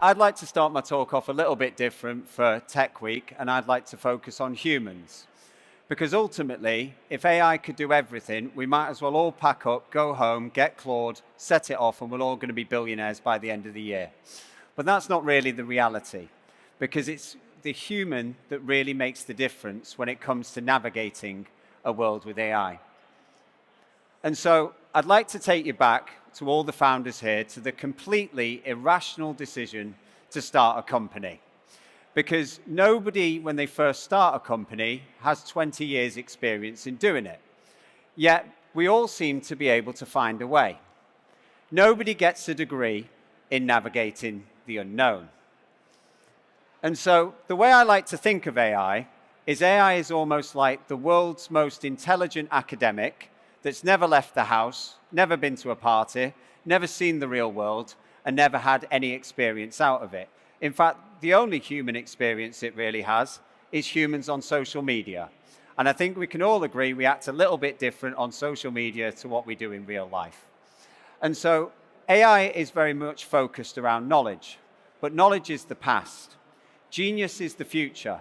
I'd like to start my talk off a little bit different for Tech Week, and I'd like to focus on humans. Because ultimately, if AI could do everything, we might as well all pack up, go home, get Claude, set it off, and we're all going to be billionaires by the end of the year. But that's not really the reality, because it's the human that really makes the difference when it comes to navigating a world with AI. And so I'd like to take you back to all the founders here to the completely irrational decision to start a company. Because nobody, when they first start a company, has 20 years experience in doing it. Yet we all seem to be able to find a way. Nobody gets a degree in navigating the unknown. And so the way I like to think of AI is almost like the world's most intelligent academic that's never left the house, never been to a party, never seen the real world, and never had any experience out of it. In fact, the only human experience it really has is humans on social media. And I think we can all agree we act a little bit different on social media to what we do in real life. And so AI is very much focused around knowledge, but knowledge is the past. Genius is the future.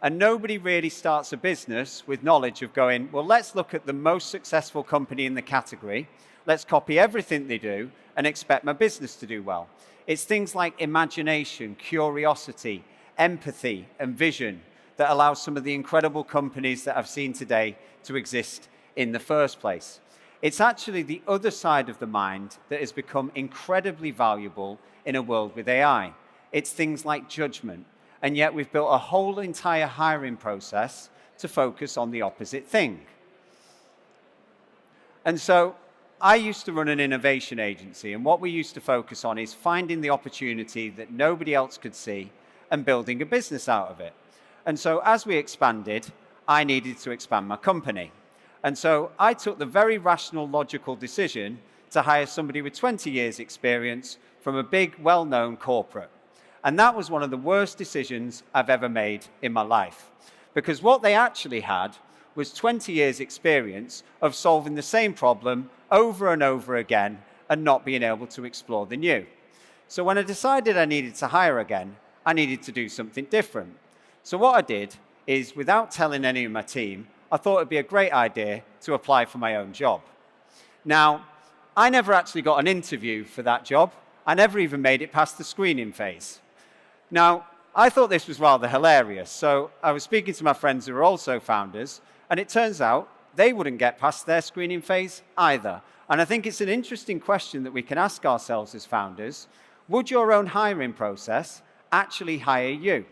And nobody really starts a business with knowledge of going, well, let's look at the most successful company in the category. Let's copy everything they do and expect my business to do well. It's things like imagination, curiosity, empathy, and vision that allow some of the incredible companies that I've seen today to exist in the first place. It's actually the other side of the mind that has become incredibly valuable in a world with AI. It's things like judgment. And yet we've built a whole entire hiring process to focus on the opposite thing. And so I used to run an innovation agency, and what we used to focus on is finding the opportunity that nobody else could see and building a business out of it. And so as we expanded, I needed to expand my company. And so I took the very rational, logical decision to hire somebody with 20 years experience from a big, well-known corporate. And that was one of the worst decisions I've ever made in my life. Because what they actually had was 20 years experience of solving the same problem over and over again and not being able to explore the new. So when I decided I needed to hire again, I needed to do something different. So what I did is, without telling any of my team, I thought it'd be a great idea to apply for my own job. Now, I never actually got an interview for that job. I never even made it past the screening phase. Now, I thought this was rather hilarious, so I was speaking to my friends who are also founders, and it turns out they wouldn't get past their screening phase either. And I think it's an interesting question that we can ask ourselves as founders. Would your own hiring process actually hire you?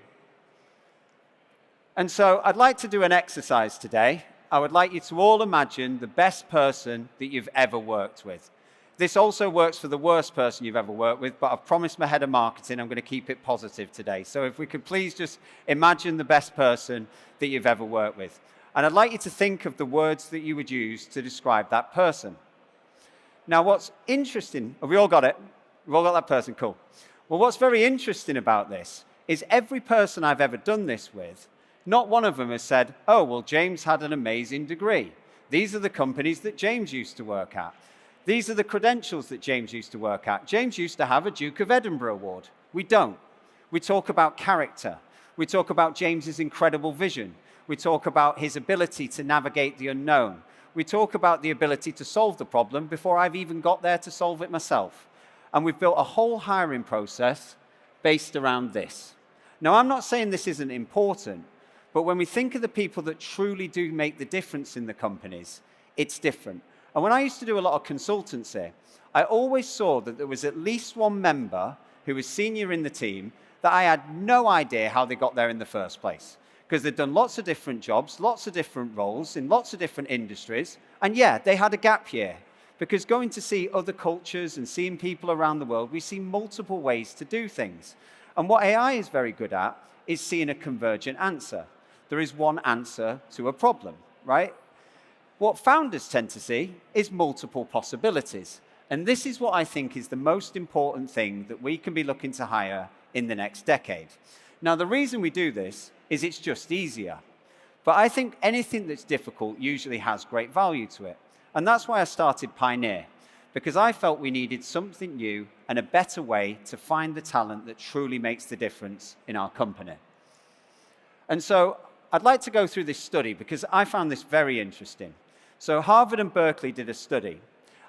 And so I'd like to do an exercise today. I would like you to all imagine the best person that you've ever worked with. This also works for the worst person you've ever worked with, but I've promised my head of marketing I'm going to keep it positive today. So if we could please just imagine the best person that you've ever worked with. And I'd like you to think of the words that you would use to describe that person. Now, what's interesting, have we all got it? We've all got that person, cool. Well, what's very interesting about this is every person I've ever done this with, not one of them has said, oh, well, James had an amazing degree. These are the companies that James used to work at. These are the credentials that James used to work at. James used to have a Duke of Edinburgh award. We don't. We talk about character. We talk about James's incredible vision. We talk about his ability to navigate the unknown. We talk about the ability to solve the problem before I've even got there to solve it myself. And we've built a whole hiring process based around this. Now, I'm not saying this isn't important, but when we think of the people that truly do make the difference in the companies, it's different. And when I used to do a lot of consultancy, I always saw that there was at least one member who was senior in the team that I had no idea how they got there in the first place. Because they'd done lots of different jobs, lots of different roles in lots of different industries. And yeah, they had a gap year. Because going to see other cultures and seeing people around the world, we see multiple ways to do things. And what AI is very good at is seeing a convergent answer. There is one answer to a problem, right? What founders tend to see is multiple possibilities. And this is what I think is the most important thing that we can be looking to hire in the next decade. Now, the reason we do this is it's just easier. But I think anything that's difficult usually has great value to it. And that's why I started Pynea. because I felt we needed something new and a better way to find the talent that truly makes the difference in our company. And so I'd like to go through this study because I found this very interesting. So Harvard and Berkeley did a study,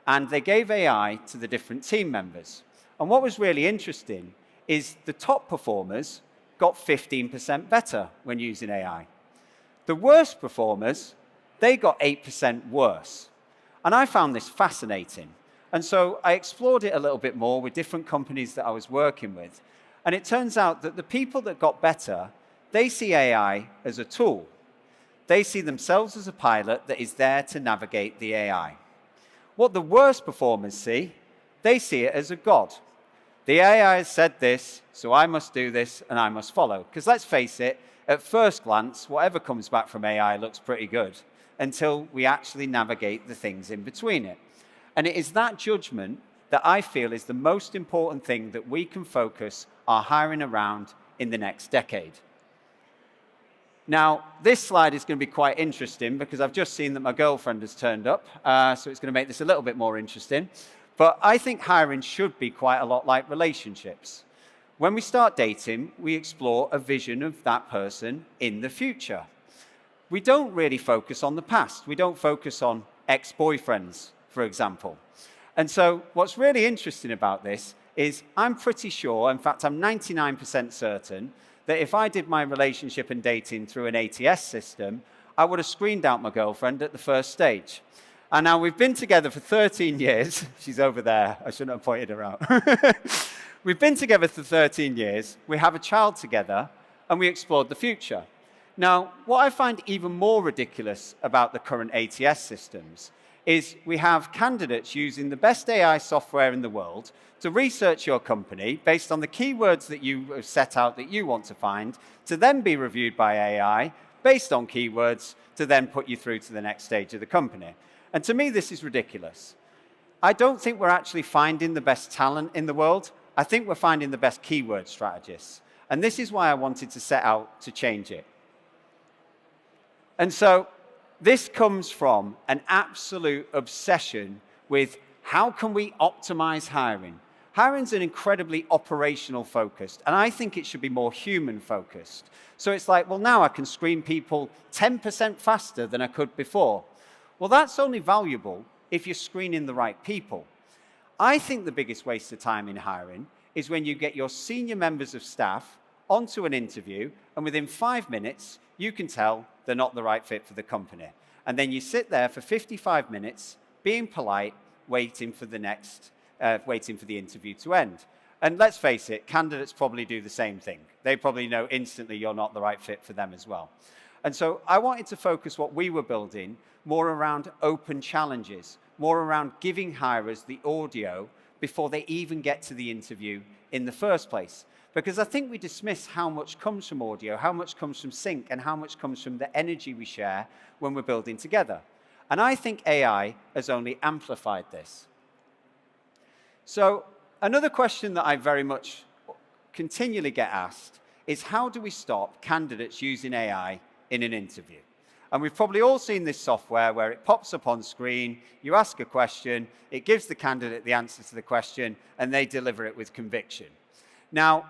and they gave AI to the different team members. And what was really interesting is the top performers got 15% better when using AI. The worst performers, they got 8% worse. And I found this fascinating. And so I explored it a little bit more with different companies that I was working with. And it turns out that the people that got better, they see AI as a tool. They see themselves as a pilot that is there to navigate the AI. What the worst performers see, they see it as a god. The AI has said this, so I must do this and I must follow. Because let's face it, at first glance, whatever comes back from AI looks pretty good until we actually navigate the things in between it. And it is that judgment that I feel is the most important thing that we can focus our hiring around in the next decade. Now, this slide is going to be quite interesting because I've just seen that my girlfriend has turned up, so it's going to make this a little bit more interesting. But I think hiring should be quite a lot like relationships. When we start dating, we explore a vision of that person in the future. We don't really focus on the past. We don't focus on ex-boyfriends, for example. And so what's really interesting about this is I'm pretty sure, in fact, I'm 99% certain, that if I did my relationship and dating through an ATS system, I would have screened out my girlfriend at the first stage. And now we've been together for 13 years. She's over there. I shouldn't have pointed her out. We've been together for 13 years. We have a child together, and we explored the future. Now, what I find even more ridiculous about the current ATS systems is we have candidates using the best AI software in the world to research your company based on the keywords that you have set out that you want to find, to then be reviewed by AI based on keywords to then put you through to the next stage of the company. And to me, this is ridiculous. I don't think we're actually finding the best talent in the world. I think we're finding the best keyword strategists. And this is why I wanted to set out to change it. And so this comes from an absolute obsession with how can we optimize hiring. Hiring's an incredibly operational focused, and I think it should be more human focused. So it's like, well, now I can screen people 10% faster than I could before. Well, that's only valuable if you're screening the right people. I think the biggest waste of time in hiring is when you get your senior members of staff onto an interview, and within 5 minutes, you can tell they're not the right fit for the company. And then you sit there for 55 minutes, being polite, waiting for the interview to end. And let's face it, candidates probably do the same thing. They probably know instantly you're not the right fit for them as well. And so I wanted to focus what we were building more around open challenges, more around giving hirers the audio before they even get to the interview in the first place. Because I think we dismiss how much comes from audio, how much comes from sync, and how much comes from the energy we share when we're building together. And I think AI has only amplified this. So another question that I very much continually get asked is how do we stop candidates using AI in an interview? And we've probably all seen this software where it pops up on screen, you ask a question, it gives the candidate the answer to the question, and they deliver it with conviction. Now,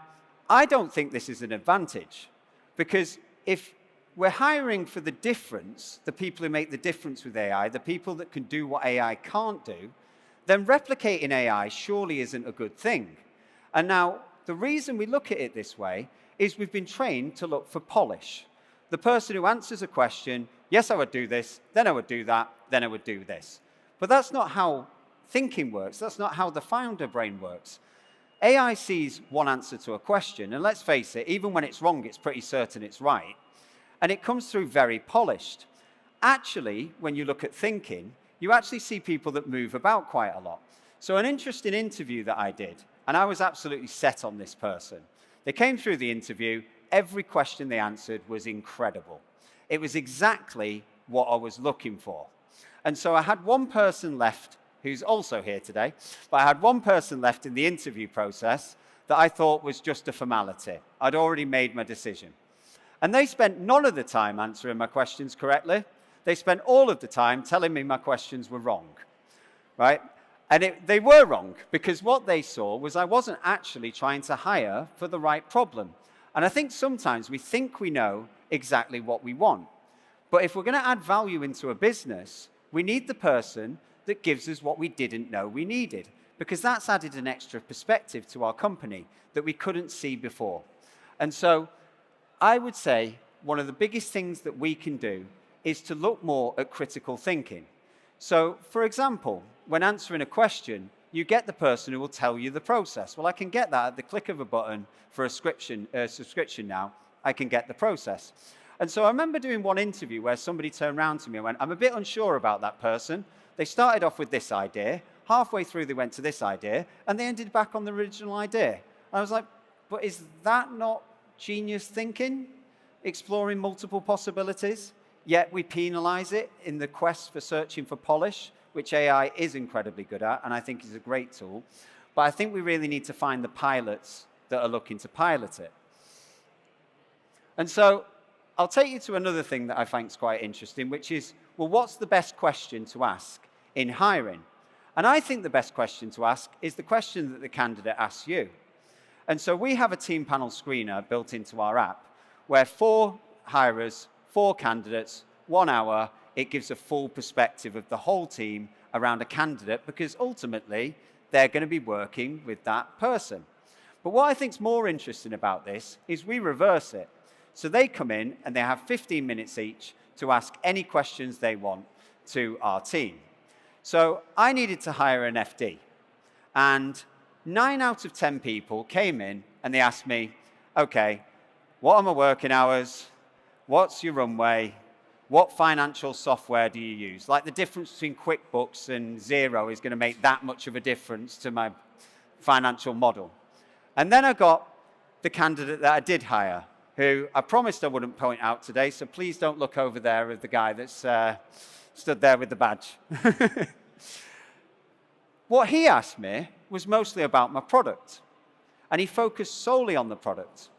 I don't think this is an advantage, because if we're hiring for the difference, the people who make the difference with AI, the people that can do what AI can't do, then replicating AI surely isn't a good thing. And now, the reason we look at it this way is we've been trained to look for polish. The person who answers a question, yes, I would do this, then I would do that, then I would do this. But that's not how thinking works. That's not how the founder brain works. AI sees one answer to a question, and let's face it, even when it's wrong, it's pretty certain it's right. And it comes through very polished. Actually, when you look at thinking, you actually see people that move about quite a lot. So an interesting interview that I did, and I was absolutely set on this person. They came through the interview, every question they answered was incredible. It was exactly what I was looking for. And so I had one person left who's also here today, but I had one person left in the interview process that I thought was just a formality. I'd already made my decision. And they spent none of the time answering my questions correctly. They spent all of the time telling me my questions were wrong, right? And they were wrong, because what they saw was I wasn't actually trying to hire for the right problem. And I think sometimes we think we know exactly what we want. But if we're going to add value into a business, we need the person that gives us what we didn't know we needed, because that's added an extra perspective to our company that we couldn't see before. And so I would say one of the biggest things that we can do is to look more at critical thinking. So, for example, when answering a question, you get the person who will tell you the process. Well, I can get that at the click of a button for a subscription now. I can get the process. And so I remember doing one interview where somebody turned around to me and went, I'm a bit unsure about that person. They started off with this idea. Halfway through, they went to this idea, and they ended back on the original idea. And I was like, but is that not genius thinking? Exploring multiple possibilities? Yet we penalize it in the quest for searching for polish, which AI is incredibly good at, and I think is a great tool. But I think we really need to find the pilots that are looking to pilot it. And so I'll take you to another thing that I find is quite interesting, which is, well, what's the best question to ask in hiring? And I think the best question to ask is the question that the candidate asks you. And so we have a team panel screener built into our app where 4 hirers, 4 candidates, 1 hour, it gives a full perspective of the whole team around a candidate, because ultimately they're going to be working with that person. But what I think is more interesting about this is we reverse it. So they come in and they have 15 minutes each to ask any questions they want to our team. So I needed to hire an FD, and 9 out of 10 people came in and they asked me, okay, what are my working hours? What's your runway? What financial software do you use? Like, the difference between QuickBooks and Xero is going to make that much of a difference to my financial model. And then I got the candidate that I did hire, who I promised I wouldn't point out today, so please don't look over there at the guy that's stood there with the badge. What he asked me was mostly about my product, and he focused solely on the product.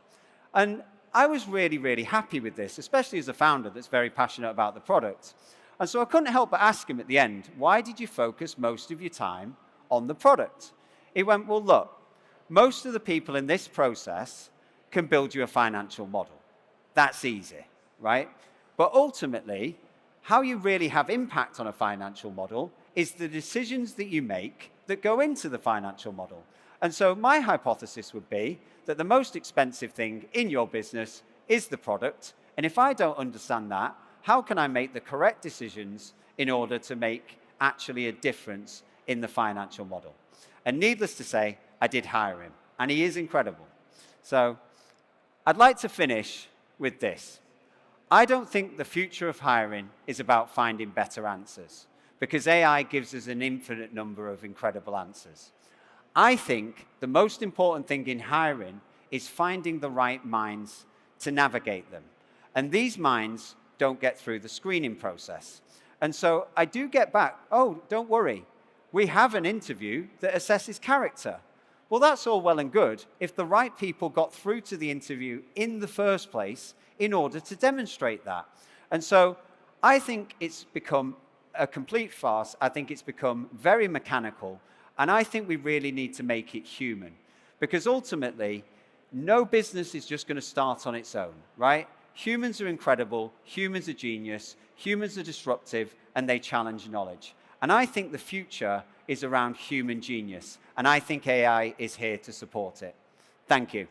And I was really, really happy with this, especially as a founder that's very passionate about the product. And so I couldn't help but ask him at the end, why did you focus most of your time on the product? He went, well, look, most of the people in this process can build you a financial model. That's easy, right? But ultimately, how you really have impact on a financial model is the decisions that you make that go into the financial model. And so my hypothesis would be that the most expensive thing in your business is the product. And if I don't understand that, how can I make the correct decisions in order to make actually a difference in the financial model? And needless to say, I did hire him, and he is incredible. So I'd like to finish with this. I don't think the future of hiring is about finding better answers, because AI gives us an infinite number of incredible answers. I think the most important thing in hiring is finding the right minds to navigate them. And these minds don't get through the screening process. And so I do get back, oh, don't worry, we have an interview that assesses character. Well, that's all well and good if the right people got through to the interview in the first place in order to demonstrate that. And so I think it's become a complete farce. I think it's become very mechanical. And I think we really need to make it human, because ultimately, no business is just going to start on its own, right? Humans are incredible, humans are genius, humans are disruptive, and they challenge knowledge. And I think the future is around human genius, and I think AI is here to support it. Thank you.